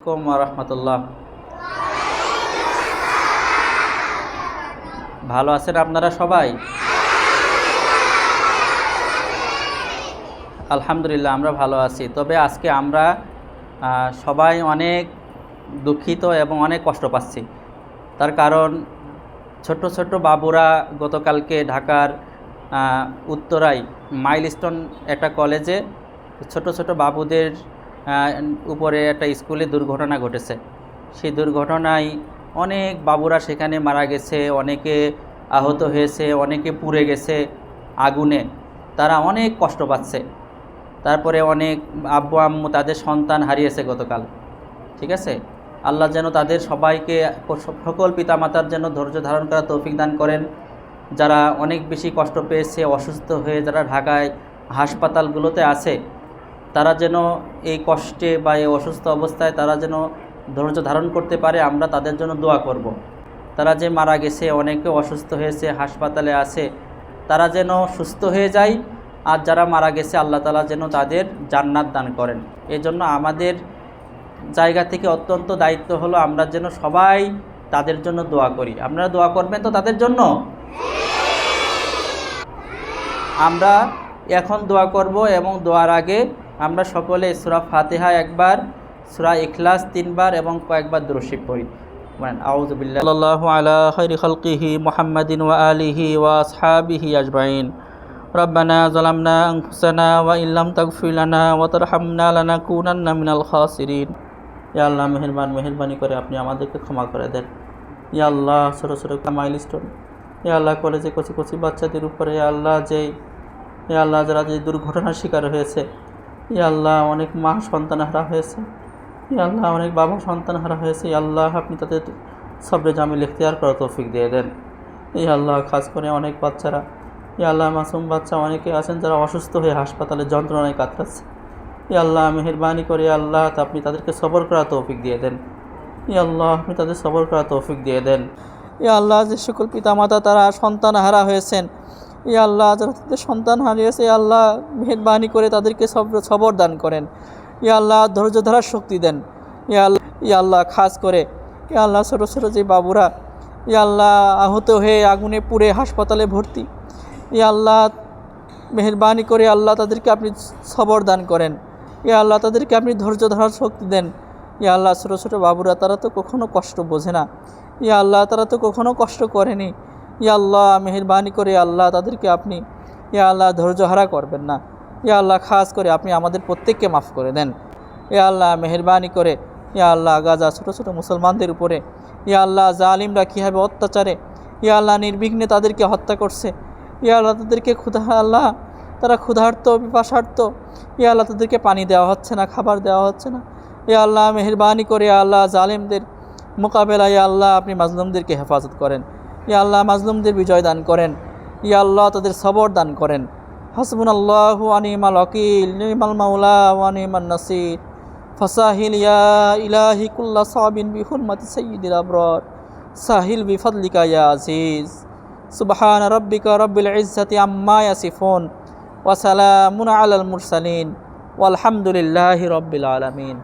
আলাইকুম ওয়া রাহমাতুল্লাহ। ভালো আছেন আপনারা সবাই? আলহামদুলিল্লাহ আমরা ভালো আছি। তবে আজকে আমরা সবাই অনেক দুঃখিত এবং অনেক কষ্ট পাচ্ছি। তার কারণ ছোট ছোট বাবুরা গতকালকে ঢাকার উত্তরায় মাইলস্টোন একটা কলেজে ছোট ছোট বাবুদের উপরে একটা স্কুলে দুর্ঘটনা ঘটেছে। সেই দুর্ঘটনায় অনেক বাবুরা সেখানে মারা গেছে, অনেকে আহত হয়েছে, অনেকে পুড়ে গেছে আগুনে। তারা অনেক কষ্ট পাচ্ছে। তারপরে অনেক আব্বু আম্মু তাদের সন্তান হারিয়েছে গতকাল। ঠিক আছে, আল্লাহ যেন তাদের সবাইকে, সকল পিতামাতার যেন ধৈর্য ধারণ করা তৌফিক দান করেন। যারা অনেক বেশি কষ্ট পেয়েছে, অসুস্থ হয়ে যারা ঢাকায় হাসপাতালগুলোতে আছে, তারা যেন এই কষ্টে বা এই অসুস্থ অবস্থায় তারা যেন ধৈর্য ধারণ করতে পারে। আমরা তাদের জন্য দোয়া করব। তারা যে মারা গেছে, অনেকে অসুস্থ হয়েছে, হাসপাতালে আছে, তারা যেন সুস্থ হয়ে যায়। আর যারা মারা গেছে আল্লাহ তাআলা যেন তাদের জান্নাত দান করেন। এই জন্য আমাদের জায়গা থেকে অত্যন্ত দায়িত্ব হলো আমরা যেন সবাই তাদের জন্য দোয়া করি। আপনারা দোয়া করবেন তো তাদের জন্য? আমরা এখন দোয়া করব এবং দোয়ার আগে আমরা সকলে সূরা ফাতিহা একবার, সূরা ইখলাস 3 বার এবং কয়েকবার দুরূদ শরীফ পড়ি। বলেন আউযু বিল্লাহি সাল্লাল্লাহু আলা খায়রি খালকিহি মুহাম্মাদিন ওয়া আলিহি ওয়া আসহাবিহি আজমাইন। রব্বানা যালামনা আনফুসানা ওয়া ইল্লাম তাগফির লানা ওয়া তারহামনা লানাকুনান্না মিনাল খাসিরিন। ইয়া আল্লাহ মেহেরবানি করে আপনি আমাদেরকে ক্ষমা করে দেন। ইয়া আল্লাহ ছোটো ছোটো মাইলস্টোন, ইয়া আল্লাহ কলেজে কচি কচি বাচ্চাদের উপরে ইয়া আল্লাহ ইয়া আল্লাহ যারা যে দুর্ঘটনার শিকার হয়েছে, ইয়া আল্লাহ অনেক মা সন্তান হারা হয়েছে, ইয়া আল্লাহ অনেক বাবা সন্তান হারা হয়েছে। ইয়া আল্লাহ আপনি তাদের সবরে জামিল ইখতিয়ার করার তৌফিক দিয়ে দেন। ইয়া আল্লাহ খাস করে অনেক বাচ্চারা, ইয়া আল্লাহ মাসুম বাচ্চা অনেকে আছেন যারা অসুস্থ হয়ে হাসপাতালে যন্ত্রণায় কাতরাচ্ছে। ইয়া আল্লাহ মেহেরবানি করে আল্লাহ আপনি তাদেরকে সবর করার তৌফিক দিয়ে দেন। ইয়া আল্লাহ আপনি তাদের সবর করার তৌফিক দিয়ে দেন। ইয়া আল্লাহ যে সকল পিতামাতা তারা সন্তান হারা হয়েছেন, ইয়া আল্লাহ যারা তাদের সন্তান হারিয়েছে, ইয়া আল্লাহ মেহেরবানি করে তাদেরকে সবর দান করেন। ইয়া আল্লাহ ধৈর্য ধরার শক্তি দেন। ইয়া আল্লাহ খাস করে ইয়া আল্লাহ ছোটো ছোটো যে বাবুরা ইয়া আল্লাহ আহত হয়ে আগুনে পুড়ে হাসপাতালে ভর্তি, ইয়া আল্লাহ মেহেরবানি করে আল্লাহ তাদেরকে আপনি সবর দান করেন। ইয়া আল্লাহ তাদেরকে আপনি ধৈর্য ধরার শক্তি দেন। ইয়া আল্লাহ ছোটো ছোটো বাবুরা তারা তো কখনো কষ্ট বোঝে না, ইয়া আল্লাহ তারা তো কখনো কষ্ট করেনি। ইয়া আল্লাহ মেহেরবানি করে আল্লাহ তাদেরকে আপনি ইয়া আল্লাহ ধৈর্য হারা করবেন না। ইয়া আল্লাহ খাস করে আপনি আমাদের প্রত্যেককে মাফ করে দেন। ইয়া আল্লাহ মেহেরবানি করে ইয়া আল্লাহ গাজা ছোটো ছোটো মুসলমানদের উপরে ইয়া আল্লাহ জালিমরা কীভাবে অত্যাচারে ইয়া আল্লাহ নির্বিঘ্নে তাদেরকে হত্যা করছে। ইয়া আল্লাহ তাদেরকে আল্লাহ তারা ক্ষুধার্ত পিপাসার্ত, ইয়া আল্লাহ তাদেরকে পানি দেওয়া হচ্ছে না, খাবার দেওয়া হচ্ছে না। ইয়া আল্লাহ মেহেরবানি করে আল্লাহ জালিমদের মোকাবেলায় ইয়া আল্লাহ আপনি মাজলুমদেরকে হেফাজত করেন। ইয়া আল্লাহ মাজলুমদের বিজয় দান করেন। ইয়া আল্লাহ তাদের সবর দান করেন। হাসবুনাল্লাহু ওয়া নি'মাল ওয়াকিল, নি'মাল মাওলা ওয়া নি'মান নাসির। ফাসাহিল ইয়া ইলাহি কুল্লা সাবিন বিহুরমাতি সাইয়্যিদিল আবরার, সাহিল বিফাদলিকা ইয়া আজিজ। সুবহান রাব্বিকা রাব্বিল ইজ্জাতি আম্মা ইয়াসিফুন ওয়া সালামুন আলাল মুরসালিন ওয়ালহামদুলিল্লাহি রাব্বিল আলামিন।